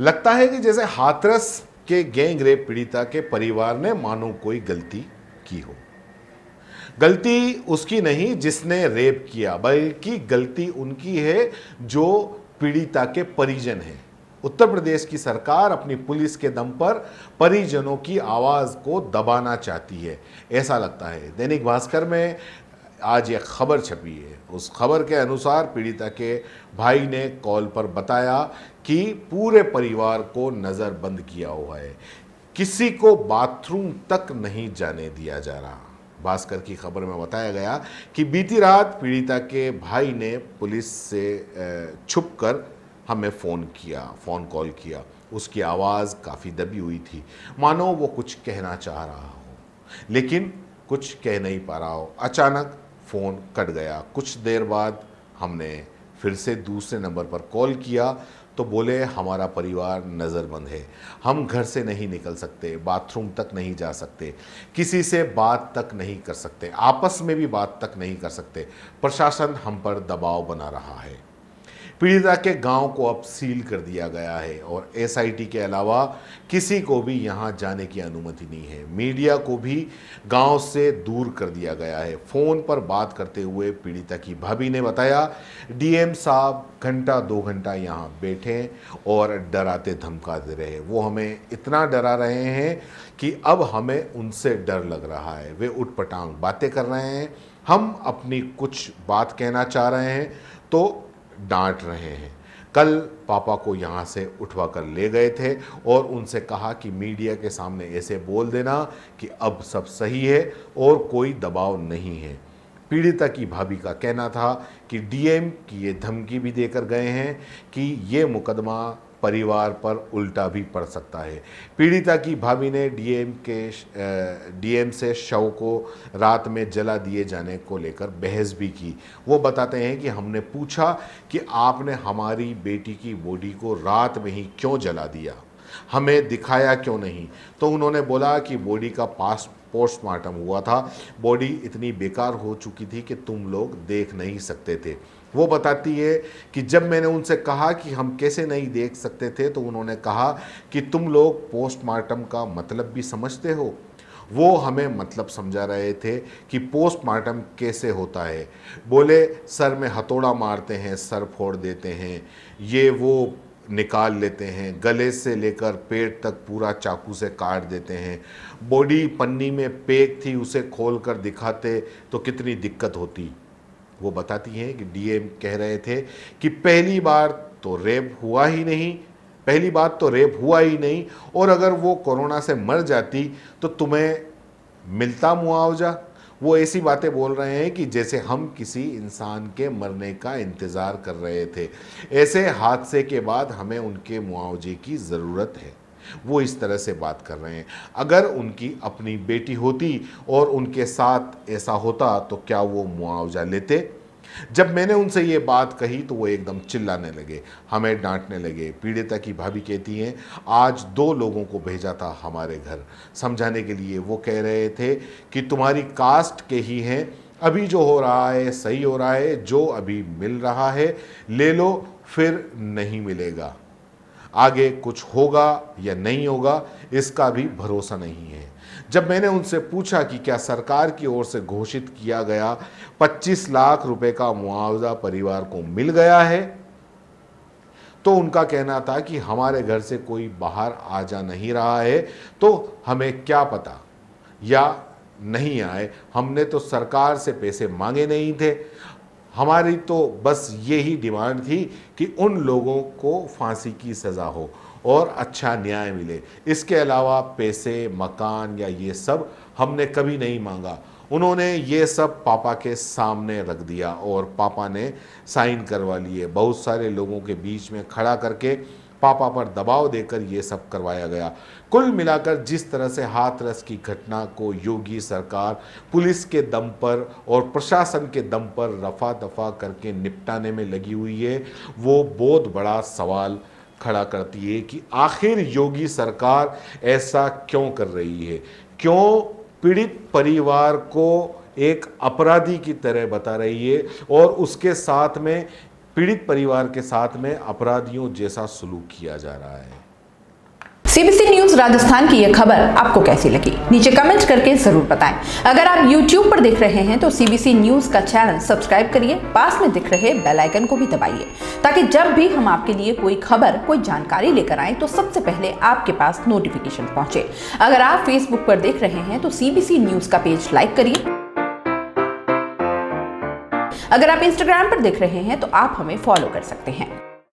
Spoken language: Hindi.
लगता है कि जैसे हाथरस के गैंग रेप पीड़िता के परिवार ने मानो कोई गलती की हो। गलती उसकी नहीं जिसने रेप किया, बल्कि गलती उनकी है जो पीड़िता के परिजन हैं। उत्तर प्रदेश की सरकार अपनी पुलिस के दम पर परिजनों की आवाज को दबाना चाहती है, ऐसा लगता है। दैनिक भास्कर में आज एक खबर छपी है। उस खबर के अनुसार पीड़िता के भाई ने कॉल पर बताया कि पूरे परिवार को नज़रबंद किया हुआ है, किसी को बाथरूम तक नहीं जाने दिया जा रहा। भास्कर की खबर में बताया गया कि बीती रात पीड़िता के भाई ने पुलिस से छुपकर हमें फ़ोन कॉल किया। उसकी आवाज़ काफ़ी दबी हुई थी, मानो वो कुछ कहना चाह रहा हो लेकिन कुछ कह नहीं पा रहा हो। अचानक फ़ोन कट गया। कुछ देर बाद हमने फिर से दूसरे नंबर पर कॉल किया तो बोले हमारा परिवार नज़रबंद है, हम घर से नहीं निकल सकते, बाथरूम तक नहीं जा सकते, किसी से बात तक नहीं कर सकते, आपस में भी बात तक नहीं कर सकते। प्रशासन हम पर दबाव बना रहा है। पीड़िता के गांव को अब सील कर दिया गया है और एसआईटी के अलावा किसी को भी यहां जाने की अनुमति नहीं है। मीडिया को भी गांव से दूर कर दिया गया है। फ़ोन पर बात करते हुए पीड़िता की भाभी ने बताया, डीएम साहब घंटा 2 घंटा यहाँ बैठे और डराते धमकाते रहे। वो हमें इतना डरा रहे हैं कि अब हमें उनसे डर लग रहा है। वे उटपटांग बातें कर रहे हैं, हम अपनी कुछ बात कहना चाह रहे हैं तो डांट रहे हैं। कल पापा को यहाँ से उठवा कर ले गए थे और उनसे कहा कि मीडिया के सामने ऐसे बोल देना कि अब सब सही है और कोई दबाव नहीं है। पीड़िता की भाभी का कहना था कि डीएम की ये धमकी भी देकर गए हैं कि ये मुकदमा परिवार पर उल्टा भी पड़ सकता है। पीड़िता की भाभी ने डीएम से शव को रात में जला दिए जाने को लेकर बहस भी की। वो बताते हैं कि हमने पूछा कि आपने हमारी बेटी की बॉडी को रात में ही क्यों जला दिया, हमें दिखाया क्यों नहीं। तो उन्होंने बोला कि बॉडी का पोस्टमार्टम हुआ था, बॉडी इतनी बेकार हो चुकी थी कि तुम लोग देख नहीं सकते थे। वो बताती है कि जब मैंने उनसे कहा कि हम कैसे नहीं देख सकते थे तो उन्होंने कहा कि तुम लोग पोस्टमार्टम का मतलब भी समझते हो। वो हमें मतलब समझा रहे थे कि पोस्टमार्टम कैसे होता है। बोले सर में हथौड़ा मारते हैं, सर फोड़ देते हैं, ये वो निकाल लेते हैं, गले से लेकर पेट तक पूरा चाकू से काट देते हैं। बॉडी पन्नी में पैक थी, उसे खोल कर दिखाते तो कितनी दिक्कत होती। वो बताती हैं कि डीएम कह रहे थे कि पहली बात तो रेप हुआ ही नहीं और अगर वो कोरोना से मर जाती तो तुम्हें मिलता मुआवजा। वो ऐसी बातें बोल रहे हैं कि जैसे हम किसी इंसान के मरने का इंतज़ार कर रहे थे, ऐसे हादसे के बाद हमें उनके मुआवजे की ज़रूरत है। वो इस तरह से बात कर रहे हैं। अगर उनकी अपनी बेटी होती और उनके साथ ऐसा होता तो क्या वो मुआवजा लेते? जब मैंने उनसे ये बात कही तो वो एकदम चिल्लाने लगे, हमें डांटने लगे। पीड़िता की भाभी कहती हैं, आज 2 लोगों को भेजा था हमारे घर समझाने के लिए। वो कह रहे थे कि तुम्हारी कास्ट के ही हैं, अभी जो हो रहा है सही हो रहा है, जो अभी मिल रहा है ले लो, फिर नहीं मिलेगा। आगे कुछ होगा या नहीं होगा इसका भी भरोसा नहीं है। जब मैंने उनसे पूछा कि क्या सरकार की ओर से घोषित किया गया 25 लाख रुपए का मुआवजा परिवार को मिल गया है, तो उनका कहना था कि हमारे घर से कोई बाहर आ जा नहीं रहा है तो हमें क्या पता, या नहीं आए, हमने तो सरकार से पैसे मांगे नहीं थे, हमारी तो बस यही डिमांड थी कि उन लोगों को फांसी की सज़ा हो और अच्छा न्याय मिले। इसके अलावा पैसे, मकान या ये सब हमने कभी नहीं मांगा। उन्होंने ये सब पापा के सामने रख दिया और पापा ने साइन करवा लिए। बहुत सारे लोगों के बीच में खड़ा करके पापा पर दबाव देकर ये सब करवाया गया। कुल मिलाकर जिस तरह से हाथरस की घटना को योगी सरकार पुलिस के दम पर और प्रशासन के दम पर रफा दफा करके निपटाने में लगी हुई है, वो बहुत बड़ा सवाल खड़ा करती है कि आखिर योगी सरकार ऐसा क्यों कर रही है, क्यों पीड़ित परिवार को एक अपराधी की तरह बता रही है और उसके साथ में पीड़ित परिवार के साथ में अपराधियों जैसा सलूक किया जा रहा है। सीबीसी न्यूज राजस्थान की यह खबर आपको कैसी लगी, नीचे कमेंट करके जरूर बताएं। अगर आप YouTube पर देख रहे हैं तो सीबीसी न्यूज का चैनल सब्सक्राइब करिए, पास में दिख रहे बेल आइकन को भी दबाइए, ताकि जब भी हम आपके लिए कोई खबर, कोई जानकारी लेकर आए तो सबसे पहले आपके पास नोटिफिकेशन पहुंचे। अगर आप फेसबुक पर देख रहे हैं तो सीबीसी न्यूज का पेज लाइक करिए। अगर आप इंस्टाग्राम पर देख रहे हैं तो आप हमें फॉलो कर सकते हैं।